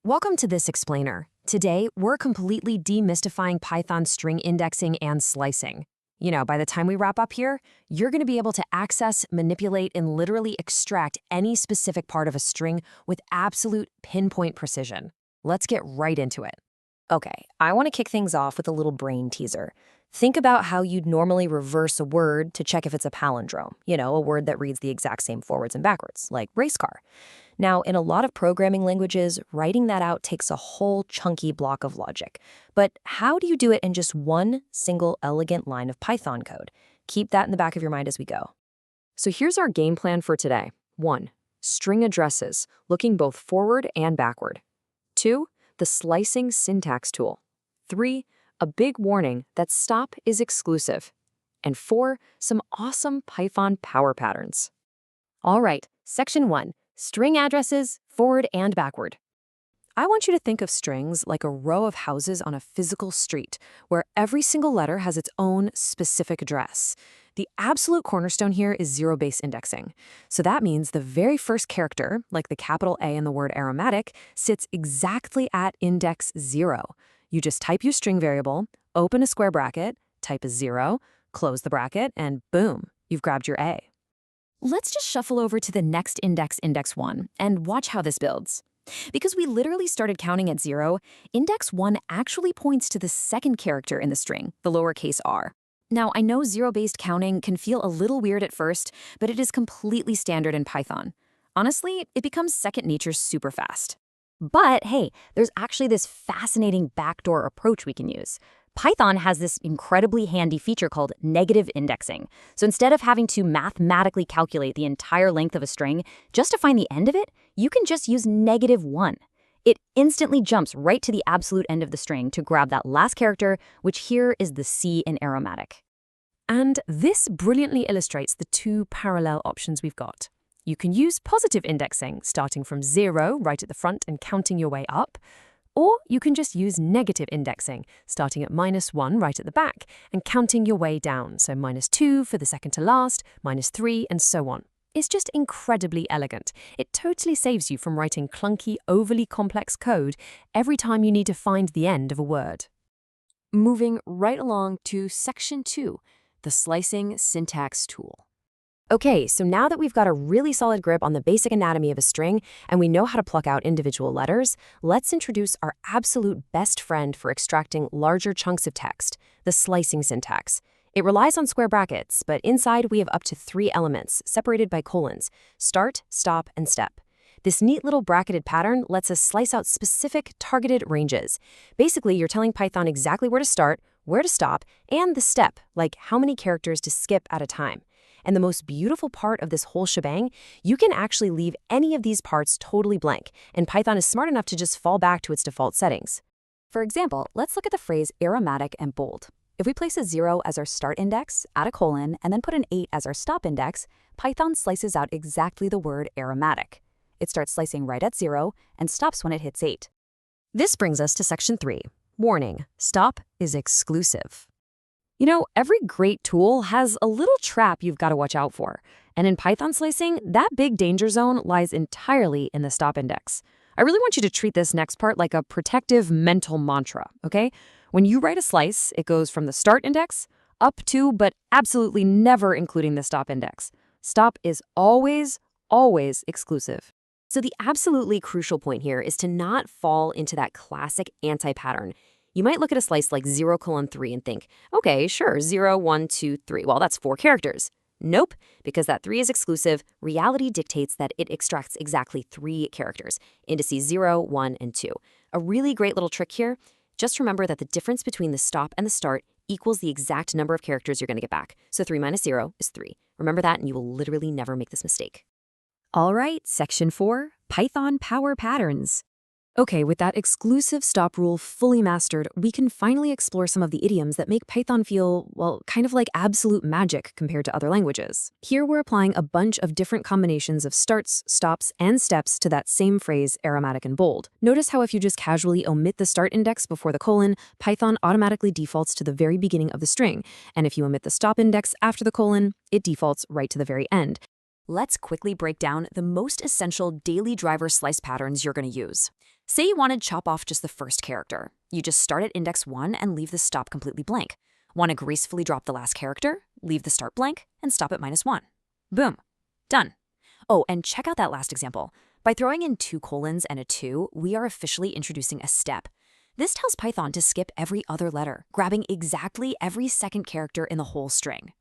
Welcome to This Explainer. Today, we're completely demystifying Python string indexing and slicing. By the time we wrap up here, you're going to be able to access, manipulate, and literally extract any specific part of a string with absolute pinpoint precision. Let's get right into it. Okay, I want to kick things off with a little brain teaser. Think about how you'd normally reverse a word to check if it's a palindrome, a word that reads the exact same forwards and backwards, like race car. Now, in a lot of programming languages, writing that out takes a whole chunky block of logic. But how do you do it in just one single elegant line of Python code? Keep that in the back of your mind as we go. So here's our game plan for today. 1. String addresses, looking both forward and backward. 2. The slicing syntax tool. 3. A big warning that stop is exclusive. And 4. Some awesome Python power patterns. All right, section 1. String addresses, forward and backward. I want you to think of strings like a row of houses on a physical street, where every single letter has its own specific address. The absolute cornerstone here is zero-base indexing. So that means the very first character, like the capital A in the word aromatic, sits exactly at index 0. You just type your string variable, open a square bracket, type a 0, close the bracket, and boom, you've grabbed your A. Let's just shuffle over to the next index, index 1, and watch how this builds. Because we literally started counting at 0, index 1 actually points to the second character in the string, the lowercase r. Now, I know zero-based counting can feel a little weird at first, but it is completely standard in Python. Honestly, it becomes second nature super fast. But hey, there's actually this fascinating backdoor approach we can use. Python has this incredibly handy feature called negative indexing. So instead of having to mathematically calculate the entire length of a string just to find the end of it, you can just use -1. It instantly jumps right to the absolute end of the string to grab that last character, which here is the C in aromatic. And this brilliantly illustrates the two parallel options we've got. You can use positive indexing, starting from 0 right at the front and counting your way up. Or you can just use negative indexing, starting at -1 right at the back and counting your way down, so -2 for the second to last, -3, and so on. It's just incredibly elegant. It totally saves you from writing clunky, overly complex code every time you need to find the end of a word. Moving right along to section 2, the slicing syntax tool. Okay, so now that we've got a really solid grip on the basic anatomy of a string and we know how to pluck out individual letters, let's introduce our absolute best friend for extracting larger chunks of text, the slicing syntax. It relies on square brackets, but inside we have up to 3 elements, separated by colons: start, stop, and step. This neat little bracketed pattern lets us slice out specific targeted ranges. Basically, you're telling Python exactly where to start, where to stop, and the step, like how many characters to skip at a time. And the most beautiful part of this whole shebang, you can actually leave any of these parts totally blank, and Python is smart enough to just fall back to its default settings. For example, let's look at the phrase aromatic and bold. If we place a 0 as our start index, add a colon, and then put an 8 as our stop index, Python slices out exactly the word aromatic. It starts slicing right at 0 and stops when it hits 8. This brings us to section 3. Warning, stop is exclusive. Every great tool has a little trap you've got to watch out for. And in Python slicing, that big danger zone lies entirely in the stop index. I really want you to treat this next part like a protective mental mantra, okay? When you write a slice, it goes from the start index up to, but absolutely never including the stop index. Stop is always, always exclusive. So the absolutely crucial point here is to not fall into that classic anti-pattern. You might look at a slice like 0:3 and think, okay, sure, 0, 1, 2, 3. Well, that's 4 characters. Nope, because that 3 is exclusive, reality dictates that it extracts exactly 3 characters, indices 0, 1, and 2. A really great little trick here, just remember that the difference between the stop and the start equals the exact number of characters you're going to get back. So 3 minus 0 is 3. Remember that and you will literally never make this mistake. All right, section 4, Python power patterns. Okay, with that exclusive stop rule fully mastered, we can finally explore some of the idioms that make Python feel, well, kind of like absolute magic compared to other languages. Here we're applying a bunch of different combinations of starts, stops, and steps to that same phrase, aromatic and bold. Notice how if you just casually omit the start index before the colon, Python automatically defaults to the very beginning of the string, and if you omit the stop index after the colon, it defaults right to the very end. Let's quickly break down the most essential daily driver slice patterns you're going to use. Say you want to chop off just the first character. You just start at index 1 and leave the stop completely blank. Want to gracefully drop the last character? Leave the start blank and stop at -1. Boom. Done. Oh, and check out that last example. By throwing in 2 colons and a 2, we are officially introducing a step. This tells Python to skip every other letter, grabbing exactly every second character in the whole string.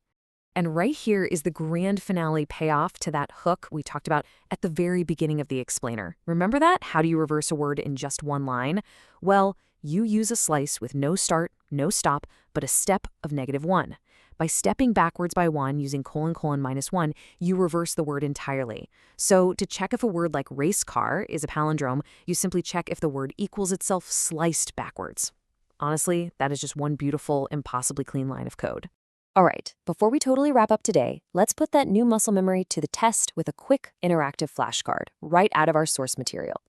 And right here is the grand finale payoff to that hook we talked about at the very beginning of the explainer. Remember that? How do you reverse a word in just one line? Well, you use a slice with no start, no stop, but a step of -1. By stepping backwards by 1 using : -1, you reverse the word entirely. So to check if a word like race car is a palindrome, you simply check if the word equals itself sliced backwards. Honestly, that is just one beautiful, impossibly clean line of code. All right, before we totally wrap up today, let's put that new muscle memory to the test with a quick interactive flashcard right out of our source material.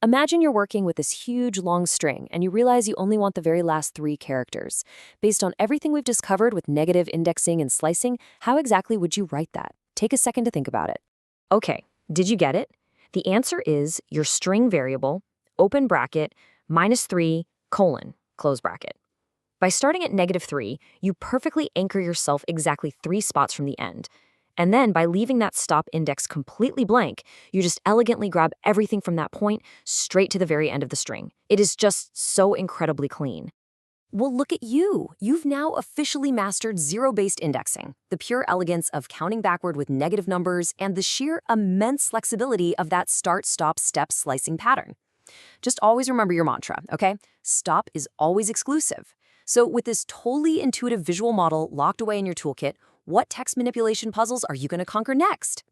Imagine you're working with this huge long string and you realize you only want the very last 3 characters. Based on everything we've discovered with negative indexing and slicing, how exactly would you write that? Take a second to think about it. Okay, did you get it? The answer is your string variable, open bracket, -3, close bracket. By starting at -3, you perfectly anchor yourself exactly 3 spots from the end. And then by leaving that stop index completely blank, you just elegantly grab everything from that point straight to the very end of the string. It is just so incredibly clean. Well, look at you. You've now officially mastered zero-based indexing, the pure elegance of counting backward with negative numbers, and the sheer immense flexibility of that start-stop-step slicing pattern. Just always remember your mantra, okay? Stop is always exclusive. So with this totally intuitive visual model locked away in your toolkit, what text manipulation puzzles are you going to conquer next?